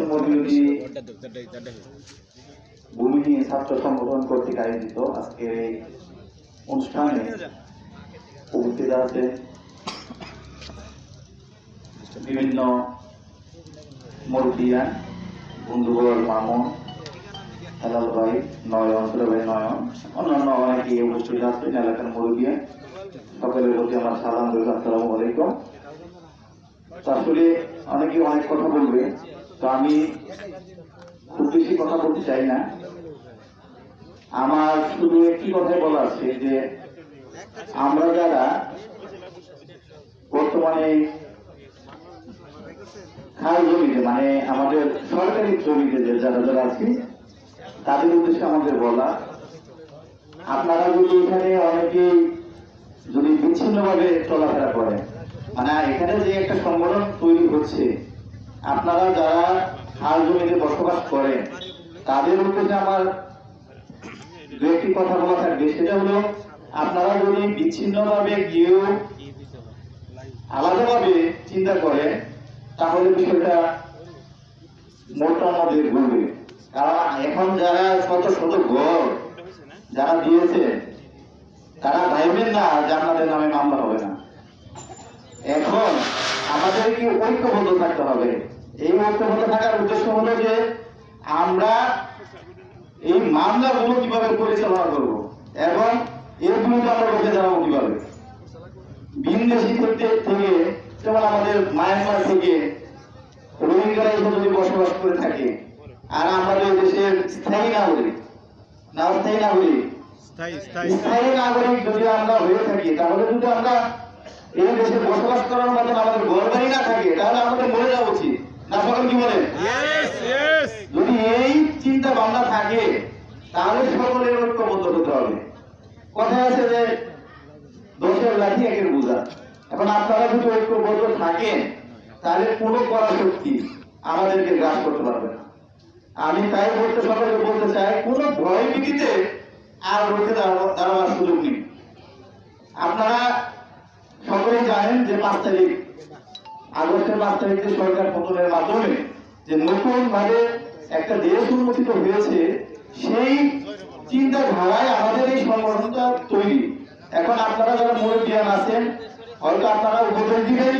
এলাকার মধ্যে ভূমিহীন ছাত্র সংগঠন কর্তৃক আয়োজিত আজকের এই অনুষ্ঠানে উপস্থিত আছে বিভিন্ন মুরব্বিয়ান, বন্ধুবর, মামুন, হেলাল ভাই, নয়ন, ভাই নয়ন, অন্যান্য অনেকে উপস্থিত আছেন এলাকার মুরব্বিয়ান। সকলের প্রতি আমার সালাম রইল, আসসালামু আলাইকুম। আসলে অনেকে অনেক কথা বলবে, তো আমি খুব বেশি কথা বলতে চাই না। আমার শুধু একটি কথাই বলা আছে যে আমরা যারা বর্তমানে খাল জমিতে, মানে আমাদের সরকারি জমিতে যারা যারা আছি, তাদের উদ্দেশ্যে আমাদের বলা, আপনারা যদি এখানে অনেকেই যদি বিচ্ছিন্নভাবে চলাফেরা করেন, মানে এখানে যে একটা সংগঠন তৈরি হচ্ছে, আপনারা যারা খাল জমিতে বসবাস করেন তাদের উদ্দেশ্যে আমার দু একটি কথা বলা থাকবে। সেটা হলো, আপনারা যদি বিচ্ছিন্নভাবে গিয়েও আলাদাভাবে চিন্তা করেন তাহলে বিষয়টা মোটা আমাদের ঘুরবে। কারণ এখন যারা শত শত ঘর যারা দিয়েছে তারা ভাইবেন না জান্নাতের নামে মামলা হবে না। এখন আমাদেরকে ঐক্যবদ্ধ থাকতে হবে। এই ঐক্যবদ্ধ থাকার উদ্দেশ্য হলো যে আমরা এই মামলাগুলো কিভাবে পরিচালনা করবো এবং এর বিরুদ্ধে আমরা রুখে দাঁড়াবো কিভাবে। ভিনদেশী থেকে, যেমন আমাদের মায়ানমার থেকে রোহিঙ্গারা এসে যদি বসবাস করে থাকে, আর আমাদের দেশের স্থায়ী নাগরিক স্থায়ী নাগরিক যদি আমরা হয়ে থাকি, তাহলে যদি আমরা এই দেশে বসবাস করার মতন আমাদের ঘর বাড়ি না থাকে, তাহলে আমাদের মরে যাওয়া উচিত না। সকল কি বলেন? যদি এই চিন্তা ভাবনা থাকে তাহলে সকলের ঐক্যবদ্ধ হতে হবে। কথায় আছে যে দোষের লাঠি একের বোঝা। এখন আপনারা যদি ঐক্যবদ্ধ থাকেন তাহলে কোনো পরাশক্তি আমাদেরকে গ্রাস করতে পারবে না। আমি তাই সকলকে বলতে চাই, কোনো ভয় ভীতিতে আর রুখে দাঁড়াবার সুযোগ নেই। আপনারা সকলেই জানেন যে আগস্টের 5 তারিখে সরকার পতনের মাধ্যমে যে নতুন ভাবে একটা দেশ উন্মোচিত হয়েছে, সেই চিন্তাধারায় আমাদের এই সংগঠনটা তৈরি। এখন আপনারা যারা মুরব্বিয়ান আছেন, হয়তো আপনারা উপদেশ দিবেন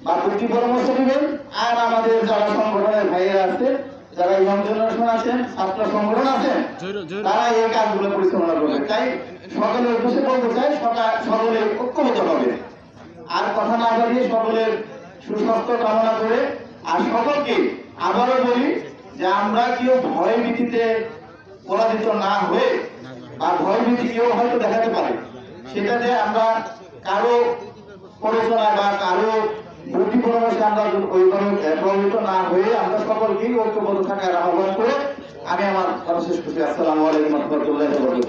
বা বুদ্ধি পরামর্শ দিবেন, আর আমাদের যারা সংগঠনের ভাইয়েরা আছে, যারা ইয়ং জেনারেশন আছেন, ছাত্র সংগঠন আছেন, তারা এই কাজগুলো পরিচালনা করবে। তাই সকলের উদ্দেশ্যে বলতে চাই, সকলে ঐক্যবদ্ধ হবে। আর কথা না বাড়িয়ে সকলের সুস্বাস্থ্য কামনা করে, আর সকলকে আবারও বলি যে আমরা কেউ ভয় ভীতিতে পরাজিত না হয়ে, বা ভয় ভীতি কেউ হয়তো দেখাতে পারে, সেটাতে আমরা কারো প্ররোচনা বা কারো বুদ্ধি পরামর্শে আমরা ওইভাবে প্রভাবিত না হয়ে আমরা সকলকেই ঐক্যবদ্ধ থাকার আহ্বান করে আমি আমার কথা শেষ করছি। আসসালামু আলাইকুম ওয়া রাহমাতুল্লাহি ওয়া বারাকাতুহু।